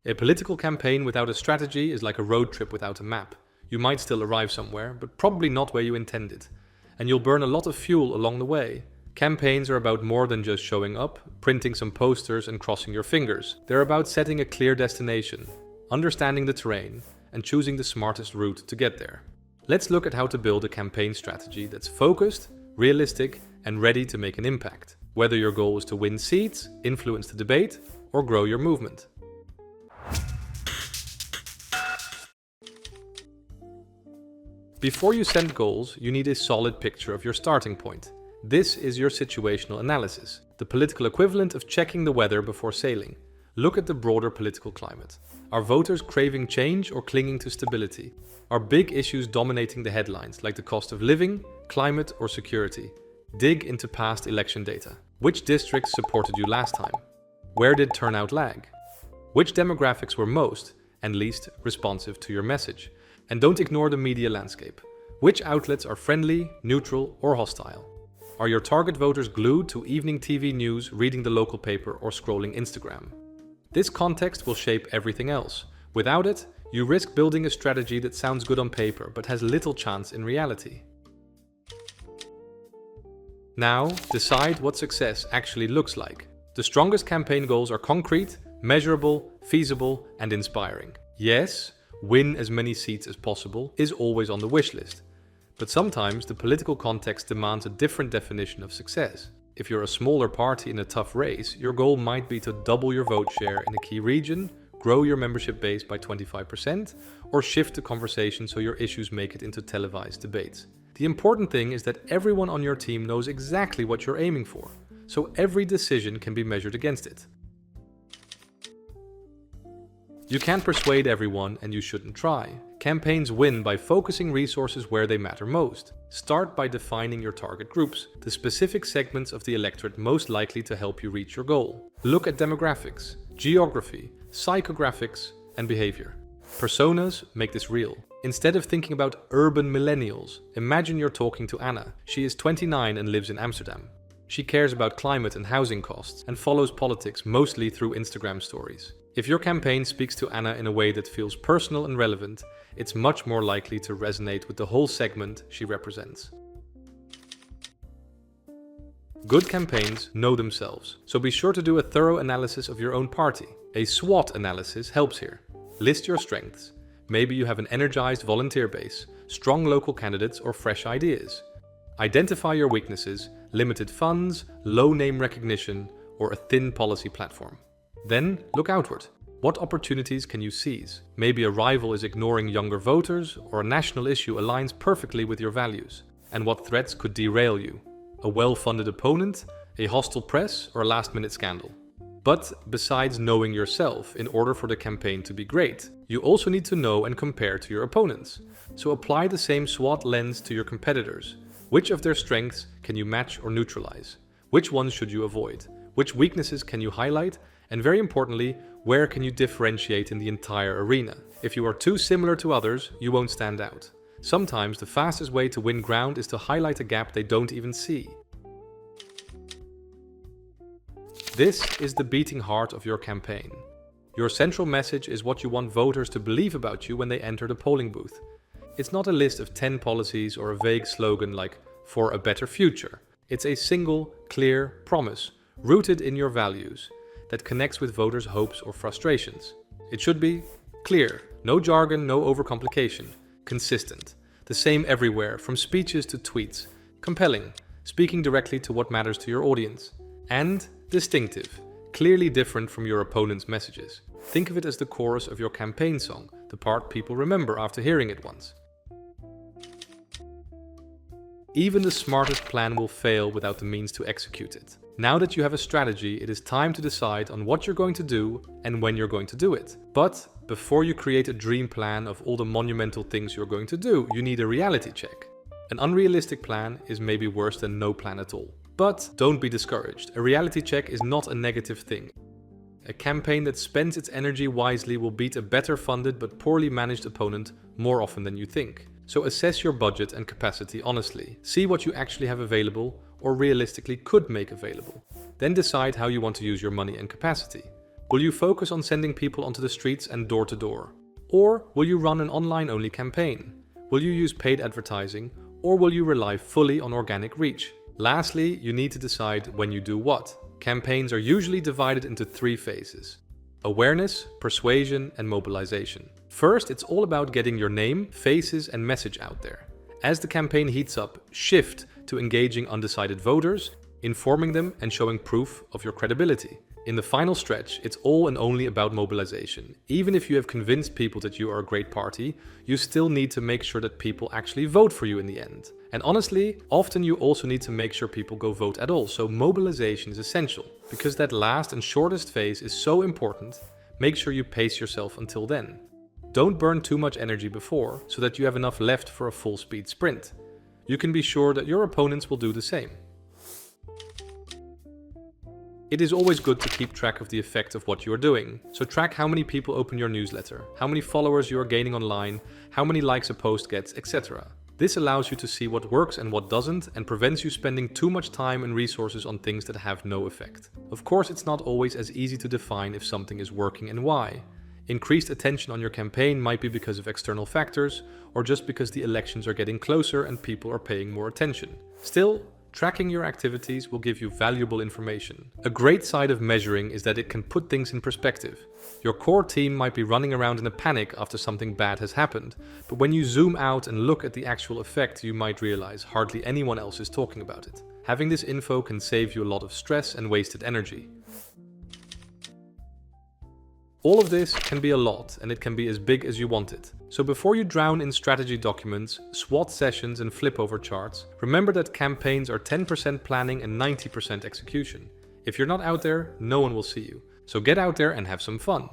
A political campaign without a strategy is like a road trip without a map. You might still arrive somewhere, but probably not where you intended. And you'll burn a lot of fuel along the way. Campaigns are about more than just showing up, printing some posters and crossing your fingers. They're about setting a clear destination, understanding the terrain, and choosing the smartest route to get there. Let's look at how to build a campaign strategy that's focused, realistic, and ready to make an impact, whether your goal is to win seats, influence the debate, or grow your movement. Before you set goals, you need a solid picture of your starting point. This is your situational analysis, the political equivalent of checking the weather before sailing. Look at the broader political climate. Are voters craving change or clinging to stability? Are big issues dominating the headlines, like the cost of living, climate, or security? Dig into past election data. Which districts supported you last time? Where did turnout lag? Which demographics were most and least responsive to your message? And don't ignore the media landscape. Which outlets are friendly, neutral, or hostile? Are your target voters glued to evening TV news, reading the local paper, or scrolling Instagram? This context will shape everything else. Without it, you risk building a strategy that sounds good on paper but has little chance in reality. Now, decide what success actually looks like. The strongest campaign goals are concrete, measurable, feasible, and inspiring. Yes, win as many seats as possible is always on the wish list. But sometimes the political context demands a different definition of success. If you're a smaller party in a tough race, your goal might be to double your vote share in a key region, grow your membership base by 25%, or shift the conversation so your issues make it into televised debates. The important thing is that everyone on your team knows exactly what you're aiming for, so every decision can be measured against it. You can't persuade everyone, and you shouldn't try. Campaigns win by focusing resources where they matter most. Start by defining your target groups, the specific segments of the electorate most likely to help you reach your goal. Look at demographics, geography, psychographics, and behavior. Personas make this real. Instead of thinking about urban millennials, imagine you're talking to Anna. She is 29 and lives in Amsterdam. She cares about climate and housing costs and follows politics mostly through Instagram stories. If your campaign speaks to Anna in a way that feels personal and relevant, it's much more likely to resonate with the whole segment she represents. Good campaigns know themselves, so be sure to do a thorough analysis of your own party. A SWOT analysis helps here. List your strengths. Maybe you have an energized volunteer base, strong local candidates, or fresh ideas. Identify your weaknesses, limited funds, low name recognition, or a thin policy platform. Then look outward. What opportunities can you seize? Maybe a rival is ignoring younger voters, or a national issue aligns perfectly with your values. And what threats could derail you? A well-funded opponent, a hostile press, or a last-minute scandal? But besides knowing yourself, in order for the campaign to be great, you also need to know and compare to your opponents. So apply the same SWOT lens to your competitors. Which of their strengths can you match or neutralize? Which ones should you avoid? Which weaknesses can you highlight? And very importantly, where can you differentiate in the entire arena? If you are too similar to others, you won't stand out. Sometimes the fastest way to win ground is to highlight a gap they don't even see. This is the beating heart of your campaign. Your central message is what you want voters to believe about you when they enter the polling booth. It's not a list of 10 policies or a vague slogan like "for a better future." It's a single, clear promise, rooted in your values, that connects with voters' hopes or frustrations. It should be clear, no jargon, no overcomplication, consistent, the same everywhere, from speeches to tweets, compelling, speaking directly to what matters to your audience, and distinctive, clearly different from your opponent's messages. Think of it as the chorus of your campaign song, the part people remember after hearing it once. Even the smartest plan will fail without the means to execute it. Now that you have a strategy, it is time to decide on what you're going to do and when you're going to do it. But before you create a dream plan of all the monumental things you're going to do, you need a reality check. An unrealistic plan is maybe worse than no plan at all. But don't be discouraged. A reality check is not a negative thing. A campaign that spends its energy wisely will beat a better funded but poorly managed opponent more often than you think. So assess your budget and capacity honestly. See what you actually have available or realistically could make available. Then decide how you want to use your money and capacity. Will you focus on sending people onto the streets and door to door? Or will you run an online-only campaign? Will you use paid advertising? Or will you rely fully on organic reach? Lastly, you need to decide when you do what. Campaigns are usually divided into 3 phases: awareness, persuasion, and mobilization. First, it's all about getting your name, faces, and message out there. As the campaign heats up, shift to engaging undecided voters, informing them, and showing proof of your credibility. In the final stretch, it's all and only about mobilization. Even if you have convinced people that you are a great party, you still need to make sure that people actually vote for you in the end. And honestly, often you also need to make sure people go vote at all, so mobilization is essential. Because that last and shortest phase is so important, make sure you pace yourself until then. Don't burn too much energy before, so that you have enough left for a full-speed sprint. You can be sure that your opponents will do the same. It is always good to keep track of the effect of what you are doing. So track how many people open your newsletter, how many followers you are gaining online, how many likes a post gets, etc. This allows you to see what works and what doesn't, and prevents you spending too much time and resources on things that have no effect. Of course, it's not always as easy to define if something is working and why. Increased attention on your campaign might be because of external factors, or just because the elections are getting closer and people are paying more attention. Still, tracking your activities will give you valuable information. A great side of measuring is that it can put things in perspective. Your core team might be running around in a panic after something bad has happened, but when you zoom out and look at the actual effect, you might realize hardly anyone else is talking about it. Having this info can save you a lot of stress and wasted energy. All of this can be a lot, and it can be as big as you want it. So before you drown in strategy documents, SWOT sessions and flip-over charts, remember that campaigns are 10% planning and 90% execution. If you're not out there, no one will see you. So get out there and have some fun.